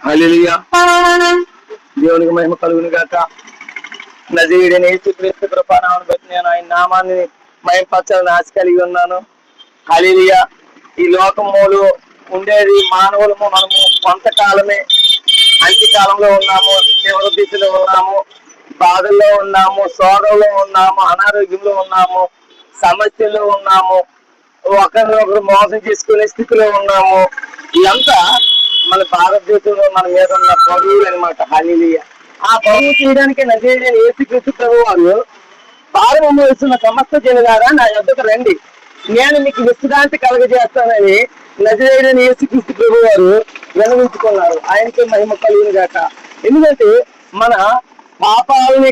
హల్లెలూయా. దేవునికి మహిమ కలుగును గాక. నజరేయుడైన యేసుక్రీస్తు కృపానామమును బట్టి నేను ఆయన నామాన్ని మహిమపరచాలని ఆశ కలిగి ఉన్నాను. హల్లెలూయా. ఈ లోకములో ఉండేది మానవులము, మనము కొంతకాలమే. అంత్యకాలంలో ఉన్నాము, చివరి దిశలో ఉన్నాము, బాధల్లో ఉన్నాము, శోధంలో ఉన్నాము, అనారోగ్యంలో ఉన్నాము, సమస్యల్లో ఉన్నాము, ఒకరినొకరు మోసం చేసుకునే స్థితిలో ఉన్నాము. ఇదంతా మన భారతదేశంలో మన మీద ఉన్న బరువులు అనమాట. హల్లెలూయా. ఆ బరువు చేయడానికి నజరేయుడైన యేసుక్రీస్తు ప్రభువు వారు భారము మోస్తున్న సమస్త జనులారా నా యొద్దకు రండి, నేను మీకు విశ్రాంతి కలుగజేస్తానని నజరేయుడైన యేసుక్రీస్తు ప్రభువు వారు విన్నవించుకున్నారు. ఆయనకి మహిమ కలుగును గాక. ఎందుకంటే మన పాపాలని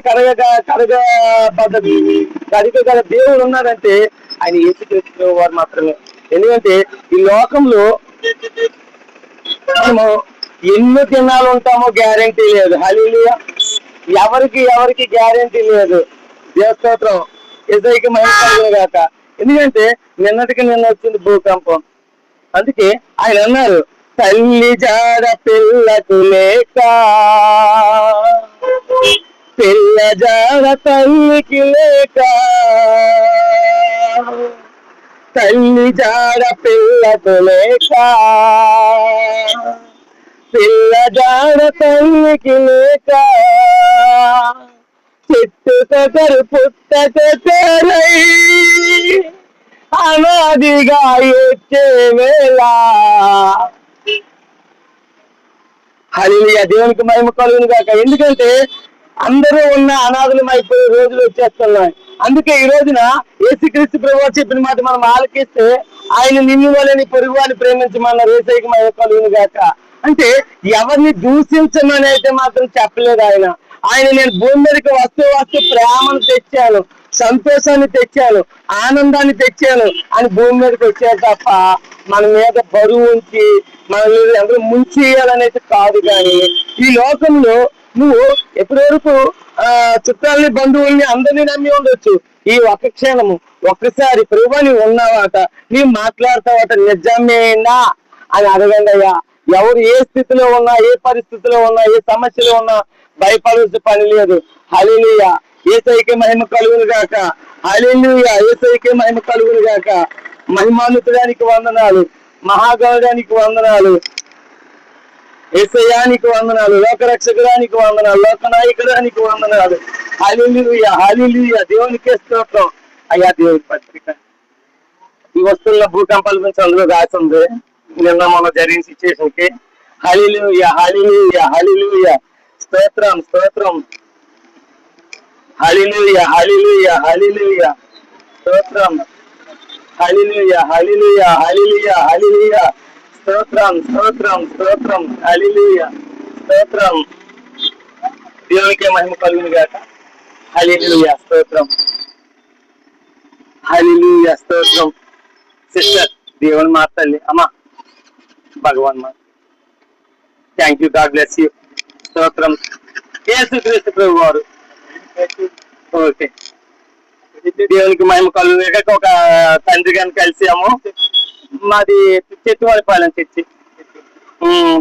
కడగగల దేవుడు ఉన్నాడంటే ఆయన యేసుక్రీస్తు ప్రభువు వారు మాత్రమే. ఎందుకంటే ఈ లోకంలో మనము ఎన్ని దినాలు ఉంటామో గ్యారంటీ లేదు. హల్లెలూయా. ఎవరికి గ్యారంటీ లేదు. దేవస్తోత్రం ఎసైకి మహిమ కలుగును గాక. ఎందుకంటే నిన్న వచ్చింది భూకంపం. అందుకే ఆయన అన్నారు, తల్లి జాడ పిల్లకు లేక, పిల్ల జాడ తల్లికి లేక, తల్లి జాడ పిల్లకు లేక, పిల్ల జాడ తల్లికి లేక, చెట్టు కొకరు పుట్టక చేరై అనాదిగా వచ్చే వేళ. హల్లెలూయా. దేవునికి మహిమ కలుగును గాక. ఎందుకంటే అందరూ ఉన్న అనాథలమైపోయే రోజులు వచ్చేస్తున్నాయి. అందుకే ఈ రోజున యేసుక్రీస్తు ప్రభువు చెప్పిన మాట మనం ఆలకిస్తే, ఆయన నిన్ను వలని పొరుగు వారిని ప్రేమించమన్న యేసయ్యకి మహిమ కలుగును గాక. అంటే ఎవరిని దూషించమని అయితే మాత్రం చెప్పలేదు ఆయన. నేను భూమి మీదకి వస్తూ ప్రేమను తెచ్చాను, సంతోషాన్ని తెచ్చాను, ఆనందాన్ని తెచ్చాను అని భూమి మీదకి వచ్చారు తప్ప మన మీద బరువు ఉంచి మనల్ని అందరూ ముంచేయాలనేది కాదు. కానీ ఈ లోకంలో నువ్వు ఎప్పటి వరకు చుట్టాలని, బంధువుల్ని అందరినీ నమ్మి ఉండొచ్చు. ఈ ఒక్క క్షణము ఒక్కసారి ప్రభువా నీవు ఉన్నావాట, నీవు మాట్లాడతావాట, నిజమేనా అని అడగండి అయ్యా. ఎవరు ఏ స్థితిలో ఉన్నా, ఏ పరిస్థితిలో ఉన్నా, ఏ సమస్యలో ఉన్నా భయపడాల్సిన పని లేదు. హల్లెలూయా. యేసయ్యకి మహిమ కలుగును గాక. హల్లెలూయా. యేసయ్యకి మహిమ కలుగును గాక. మహిమాన్వితుడానికి వందనాలు, మహాగౌరవానికి వందనాలు, యేసయ్యానికి వందనాలు, లోకరక్షకుడానికి వందనాలు, లోకనాయకుడానికి వందనాలు. హల్లెలూయా. హల్లెలూయా. దేవునికి స్తోత్రం. అయ్యా దేవుని పత్రిక ఈ వస్తువుల భూకంపాల గురించి అందులో రాసి ఉంది, నిన్న మొన్న జరిగిన సిచ్యువేషన్ కి. హల్లెలూయా. హల్లెలూయా. హల్లెలూయా. స్తోత్రం స్తోత్రం. హల్లెలూయా. హల్లెలూయా. హల్లెలూయా. స్తోత్రం. హల్లెలూయా. హల్లెలూయా. హల్లెలూయా. హల్లెలూయా. స్తోత్రం స్తోత్రం స్తోత్రం. హల్లెలూయా. స్తోత్రం. దేవునికి మహిమ కలుగును గాక. హల్లెలూయా. స్తోత్రం. హల్లెలూయా. స్తోత్రం. సిస్టర్ దేవుని మాట్లాడాలి అమ్మా, భగవాన్ మా thank you, God bless you. స్తోత్రం. యేసుక్రీస్తు ప్రభు వారు. ఓకే. దేవునికి మహిమ కలుగును. ఒక తండ్రి గారిని కలిసాము. మాది చెట్టువారిపాలెం చర్చి,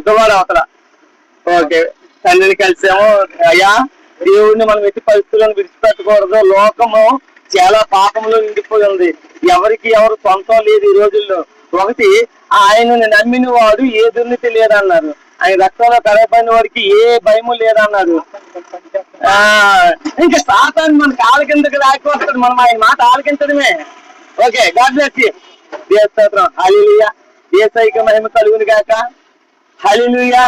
దువాడ అవతల. ఓకే. తండ్రిని కలిసాము. అయ్యా దేవుడిని మనం ఎట్టి పరిస్థితులను విడిచిపెట్టకూడదు. లోకము చాలా పాపంలో నిండిపోయి ఉంది. ఎవరికి ఎవరు సొంతం లేదు ఈ రోజుల్లో. ఒకటి, ఆయనని నమ్మిన వాడు ఏ దుర్నీతి లేదన్నారు. ఆయన రక్తంలో కరపడిన వాడికి ఏ భయము లేదన్నారు. ఇంకా సాతాను మన కాళ్ళ కిందకి రాకపోతాడు, మనం ఆయన మాట ఆలకించడమే. ఓకే. God bless you. స్తోత్రం. హల్లెలూయా. యేసయ్యకి మహిమ కలుగును గాక. హల్లెలూయా.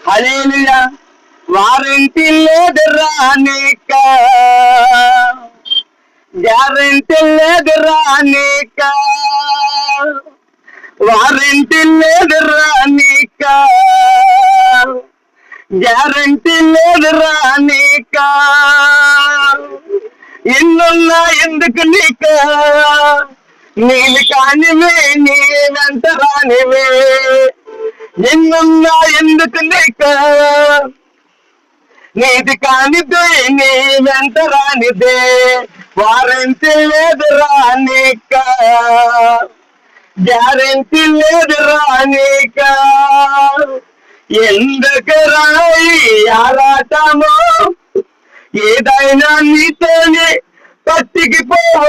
హల్లెలూయా. వారంటీ లేదు రానిక, గ్యారంటీ లేదు రానిక, వారంటీ లేదు రానిక, గ్యారంటీ లేదు రానిక, ఎన్నున్నా ఎందుకు నీక, నీళ్ళు కానివే నీ వెంట రానివే, ఎన్నున్నా ఎందుకు నీక, నీది కానిదే నీ వెంట రానిదే, వారంటీ లేదు రానిక, గ్యారంటీ లేదు రానిక, ఎందుకు రాయి ఆరాటము, ఏదైనా నీతోనే పట్టికి పోవు.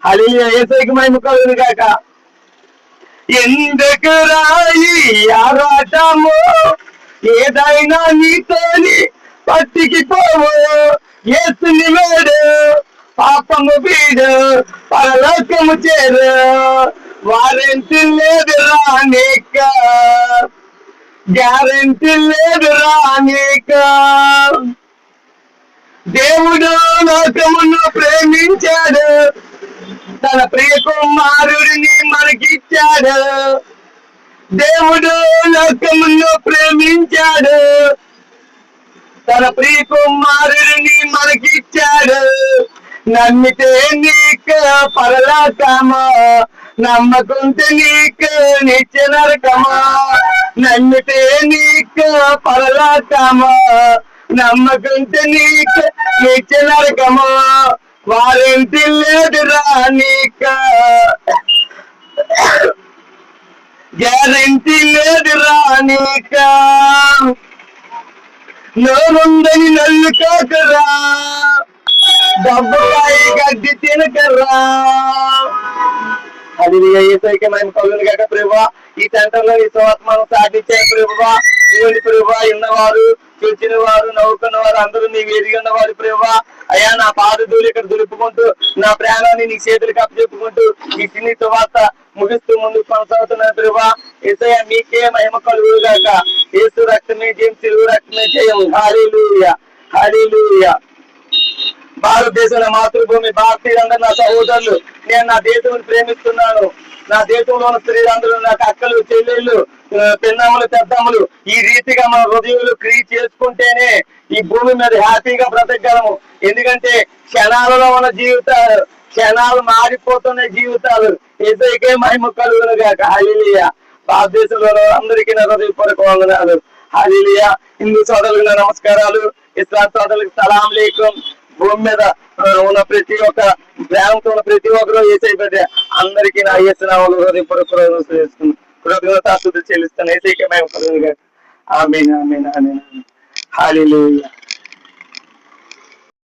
హల్లెలూయా, యేసయ్యకి మహిమ కలుగును గాక. ఎందుకు రాయి ఆరాటము, ఏదైనా నీతోని పట్టికి పోవు. యేసుని వేడు పాపము వీడు పరలోకము చేరు, వారెంటి లేదు రానిక, గ్యారెంటీ లేదు రానిక. దేవుడు లోకమును ప్రేమించాడు, తన ప్రియ కుమారుడిని మనకిచ్చాడు. దేవుడు లోకమును ప్రేమించాడు, తన ప్రియ కుమారుడిని మనకిచ్చాడు. నమ్మితే నీకు పరలోకము, నమ్మకుంటే నీకు నిత్య నరకము. నమ్మితే నీకు పరలోకము, నమ్మకుంటే నీకు నిత్య నరకము. వారెంటి లేదు రానిక, గ్యారెంటీ లేదు రానిక. నోరుందని నల్లు కాకరా, డబ్బుకాయ గడ్డి తినకరా. అది యేసయ్యకి మహిమ కలుగును గాక. ప్రభువా, ఈ సెంటర్ లో ఈ సువార్తను సాధించాను ప్రభువా. ఇవ్వండి ప్రభువా, ఉన్నవారు చూచిన వారు నవ్వుకున్న వారు అందరూ నీ వేదిక ఉన్నవారు ప్రభువా. అయ్యా, నా పాదధూళి ఇక్కడ దులుపుకుంటూ నా ప్రాణాన్ని నీ చేతులకు అప్పచెప్పుకుంటూ ఈ చిన్ని సువార్త ముగిస్తూ ముందుకు కొనసాగుతున్నాను ప్రభువా. యేసయ్య, మీకే మహిమ కలుగును గాక. యేసు రక్తమే జయం, సిలువ రక్తమే జయం. హల్లెలూయా, హల్లెలూయా. భారతదేశంలో మాతృభూమి, భారతీయులందరూ నా సహోదరులు. నేను నా దేశాన్ని ప్రేమిస్తున్నాను. నా దేశంలో ఉన్న స్త్రీలందరూ నాకు అక్కలు, చెల్లెళ్ళు, పెన్నమ్మలు, పెద్దమ్మలు. ఈ రీతిగా మన హృదయాలు క్రియ చేసుకుంటేనే ఈ భూమి మీద హ్యాపీగా బ్రతకగలము. ఎందుకంటే క్షణాలలో ఉన్న జీవితాలు, క్షణాలు మారిపోతున్న జీవితాలు. యేసయ్యకే మహిమ కలుగును గాక. హల్లెలూయా. భారతదేశంలో అందరికీ నా హృదయపూర్వక వందనాలు. హల్లెలూయా. హిందూ సోదరులకు నా నమస్కారాలు, ఇస్లాం సోదరులకు సలాం లేకుం. భూమి మీద ఉన్న ప్రతి ఒక్క గ్రామంతో ఉన్న ప్రతి ఒక్కరు యేసయ్య బిడ్డ అందరికీ నా యేసు నామములో హృదయపూర్వక కృతజ్ఞతాస్తుతులు చెల్లిస్తాను. యేసయ్యకే మహిమ కలుగును గాక. ఆమేన్, ఆమేన్, ఆమేన్. హల్లెలూయా.